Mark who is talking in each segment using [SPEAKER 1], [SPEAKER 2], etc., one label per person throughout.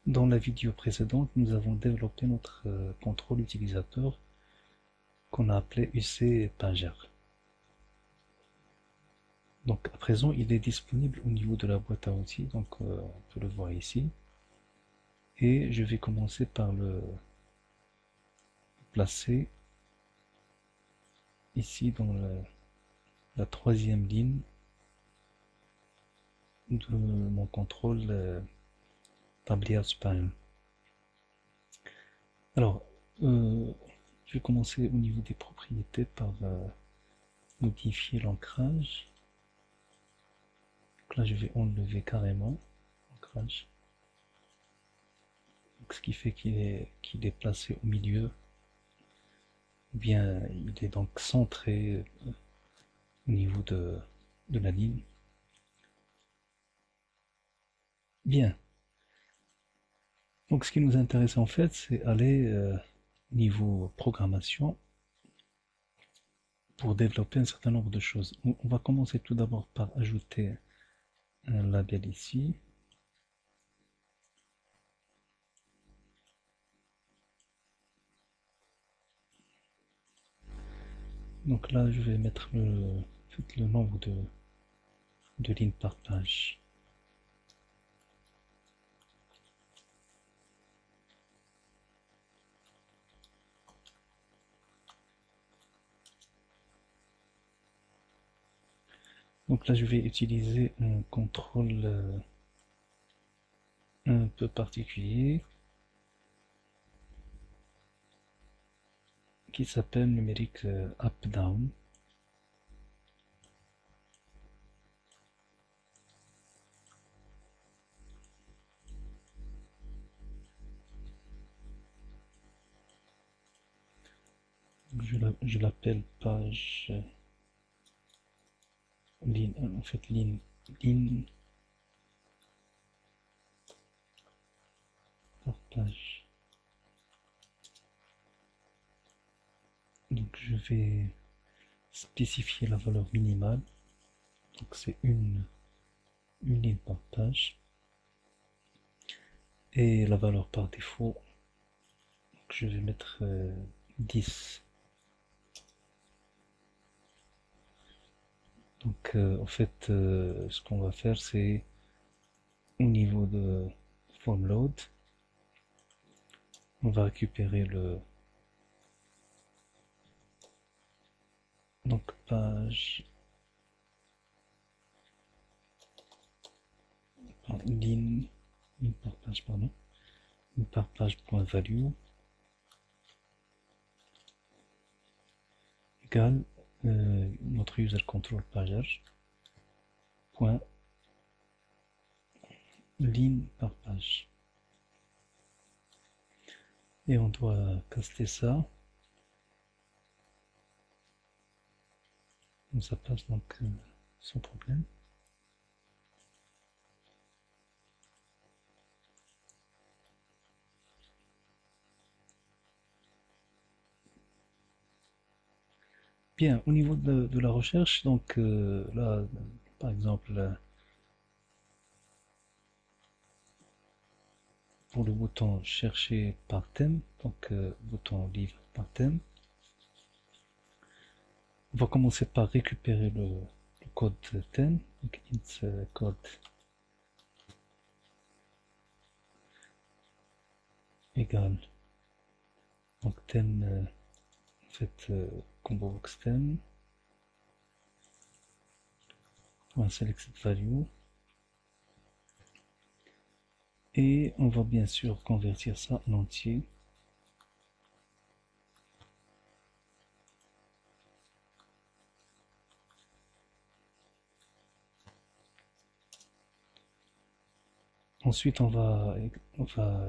[SPEAKER 1] Dans la vidéo précédente, nous avons développé notre contrôle utilisateur qu'on a appelé UC Pager. Donc à présent, il est disponible au niveau de la boîte à outils, donc on peut le voir ici. Et je vais commencer par le placer ici dans la troisième ligne de mon contrôle tablier spine. Alors, je vais commencer au niveau des propriétés par modifier l'ancrage. Donc là, je vais enlever carrément l'ancrage. Ce qui fait qu'il est placé au milieu. Bien, il est donc centré au niveau de la ligne. Bien. Donc ce qui nous intéresse en fait, c'est aller niveau programmation pour développer un certain nombre de choses. On va commencer tout d'abord par ajouter un label ici. Donc là, je vais mettre le nombre de lignes par page. Donc là, je vais utiliser un contrôle un peu particulier qui s'appelle numérique up-down. Je l'appelle page ligne, en fait ligne par page. Donc je vais spécifier la valeur minimale. Donc c'est une ligne par page. Et la valeur par défaut, donc je vais mettre 10. Donc en fait, ce qu'on va faire, c'est au niveau de form load, on va récupérer donc page ligne par page, pardon, ligne par page point value égale notre user control pager point ligne par page. Et on doit caster ça. Ça passe donc sans problème. Bien, au niveau de la recherche, donc là, par exemple, pour le bouton chercher par thème, donc bouton livre par thème, on va commencer par récupérer le code thème, donc int code égale, donc thème, en fait, combo box thème, point select value, et on va bien sûr convertir ça en entier. Ensuite, on va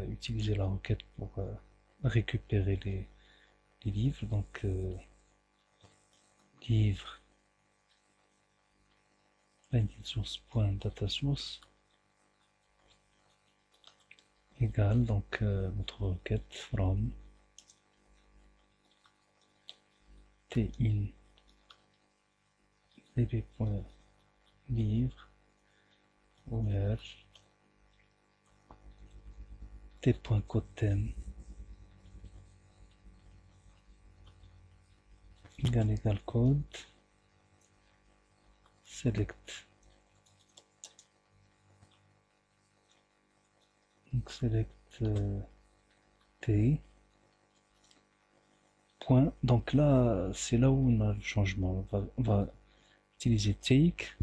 [SPEAKER 1] utiliser la requête pour récupérer les livres. Donc, livre source.data source égale donc notre requête from tin db.livre where t.cotem égal code select. Donc select t. Point. Donc là, c'est là où on a le changement. On va utiliser take.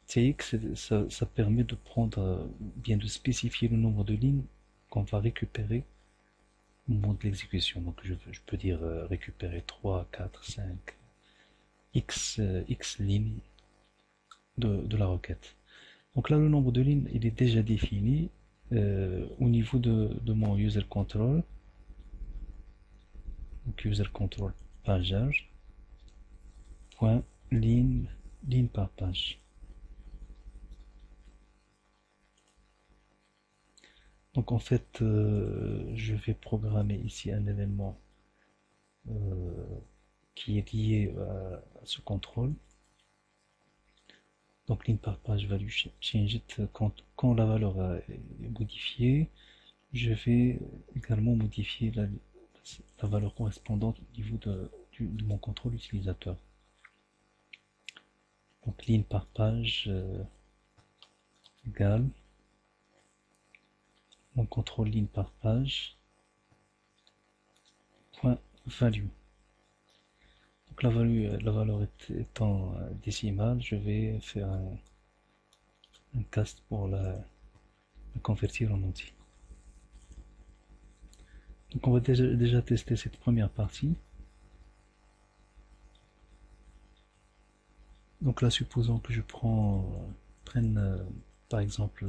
[SPEAKER 1] Take, ça permet de prendre, bien de spécifier le nombre de lignes qu'on va récupérer au moment de l'exécution. Donc je peux dire récupérer 3, 4, 5, x lignes de la requête. Donc là, le nombre de lignes, il est déjà défini au niveau de mon user control. Donc user control pageage point ligne par page. Donc en fait, je vais programmer ici un événement qui est lié à ce contrôle. Donc ligne par page value change it, quand la valeur est modifiée, je vais également modifier la valeur correspondante au niveau de mon contrôle utilisateur. Donc ligne par page égale mon contrôle ligne par page point value. Donc la valeur étant décimale, je vais faire un cast pour la convertir en entier. Donc on va déjà tester cette première partie. Donc là, supposons que je prenne par exemple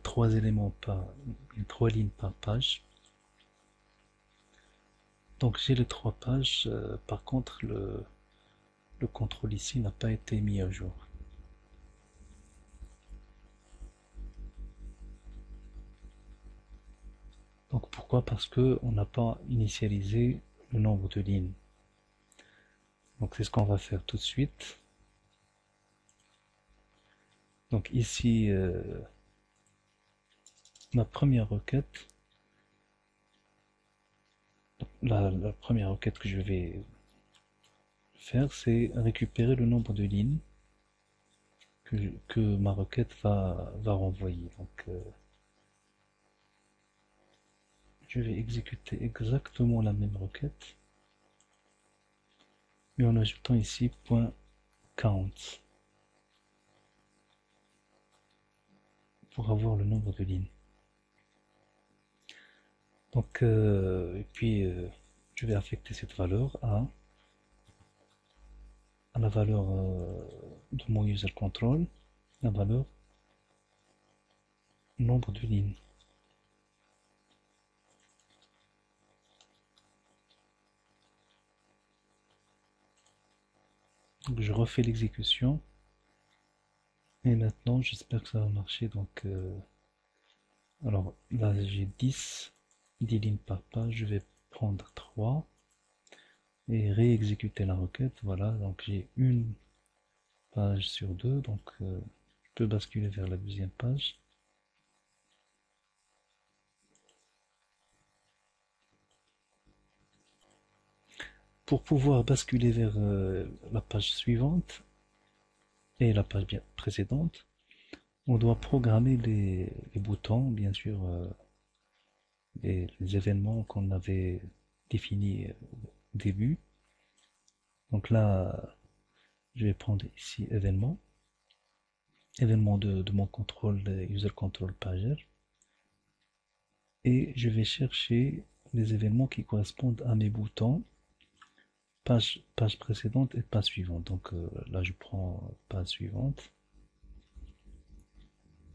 [SPEAKER 1] 3 éléments par 3 lignes par page. Donc j'ai les 3 pages, par contre le contrôle ici n'a pas été mis à jour. Donc pourquoi? Parce que on n'a pas initialisé le nombre de lignes. Donc c'est ce qu'on va faire tout de suite. Donc ici, ma première requête, la première requête que je vais faire, c'est récupérer le nombre de lignes que ma requête va renvoyer. Donc je vais exécuter exactement la même requête, mais en ajoutant ici .count pour avoir le nombre de lignes. Donc et puis je vais affecter cette valeur à la valeur de mon user control, la valeur nombre de lignes. Donc je refais l'exécution et maintenant j'espère que ça va marcher. Donc alors là j'ai 10 lignes par page, je vais prendre 3 et réexécuter la requête. Voilà, donc j'ai une page sur 2, donc je peux basculer vers la deuxième page. Pour pouvoir basculer vers la page suivante et la page bien précédente, on doit programmer les boutons, bien sûr, les événements qu'on avait définis au début. Donc là, je vais prendre ici événement de mon contrôle user control pager, et je vais chercher les événements qui correspondent à mes boutons page précédente et page suivante. Donc là je prends page suivante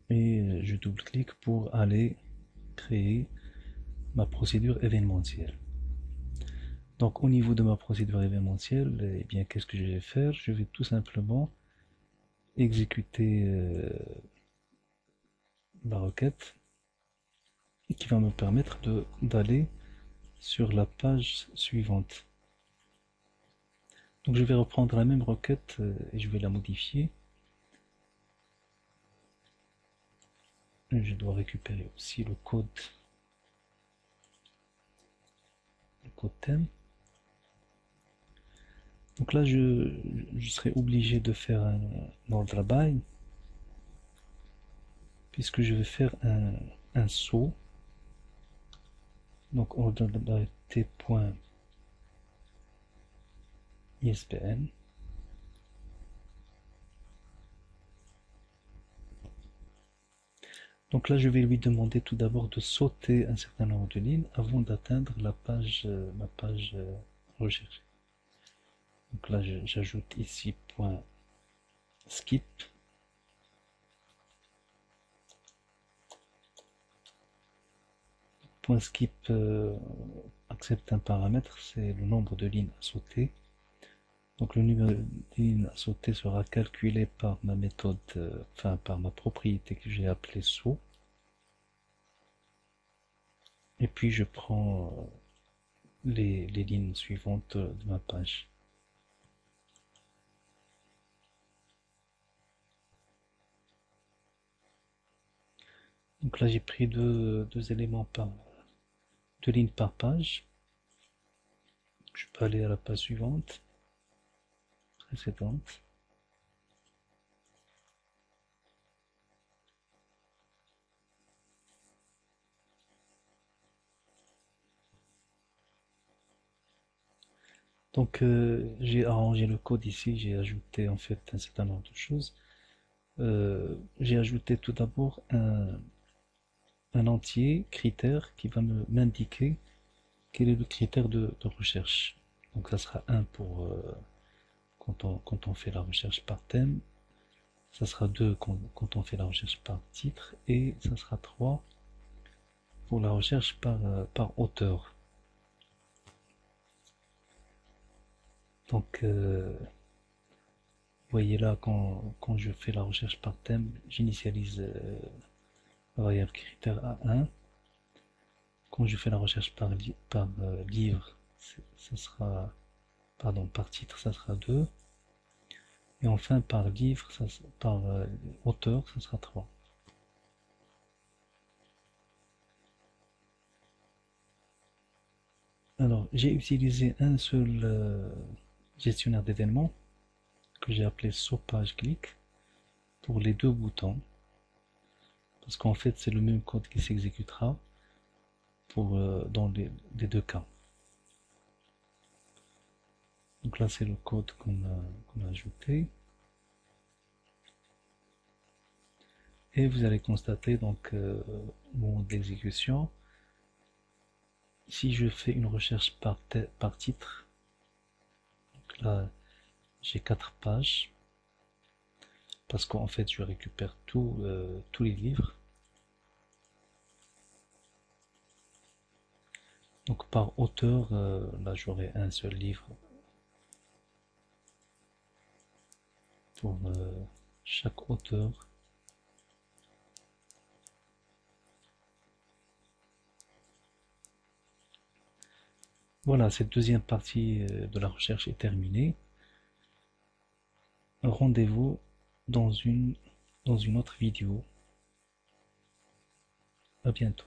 [SPEAKER 1] et je double-clique pour aller créer ma procédure événementielle. Donc au niveau de ma procédure événementielle, eh bien qu'est-ce que je vais faire? Je vais tout simplement exécuter la requête et qui va me permettre d'aller sur la page suivante. Donc je vais reprendre la même requête et je vais la modifier. Je dois récupérer aussi le code thème. Donc là, je serai obligé de faire un ordre by, puisque je vais faire un saut. Donc order by t.isbn. Donc là, je vais lui demander tout d'abord de sauter un certain nombre de lignes avant d'atteindre ma page recherche. Donc là, j'ajoute ici point skip. Point skip accepte un paramètre, c'est le nombre de lignes à sauter. Donc le numéro de lignes à sauter sera calculé par ma méthode, enfin par ma propriété que j'ai appelée saut. Et puis je prends les lignes suivantes de ma page. Donc là j'ai pris deux éléments deux lignes par page. Je peux aller à la page suivante, précédente. Donc j'ai arrangé le code ici, j'ai ajouté en fait un certain nombre de choses. J'ai ajouté tout d'abord un entier critère qui va m'indiquer quel est le critère de recherche. Donc ça sera 1 pour quand on fait la recherche par thème, ça sera 2 quand on fait la recherche par titre, et ça sera 3 pour la recherche par auteur. Donc vous voyez là, quand je fais la recherche par thème, j'initialise la variable critère à 1. Quand je fais la recherche par livre, ça sera, pardon, par titre, ça sera 2. Et enfin, par livre, par auteur, ça sera 3. Alors, j'ai utilisé un seul gestionnaire d'événements que j'ai appelé SoPageClick pour les deux boutons. Parce qu'en fait, c'est le même code qui s'exécutera dans les deux cas. Donc là, c'est le code qu'on a ajouté. Et vous allez constater donc au moment de l'exécution, si je fais une recherche par titre, donc là j'ai 4 pages, parce qu'en fait je récupère tous les livres. Donc par auteur, là j'aurai un seul livre pour chaque auteur. Voilà, cette deuxième partie de la recherche est terminée. Rendez-vous dans une autre vidéo. À bientôt.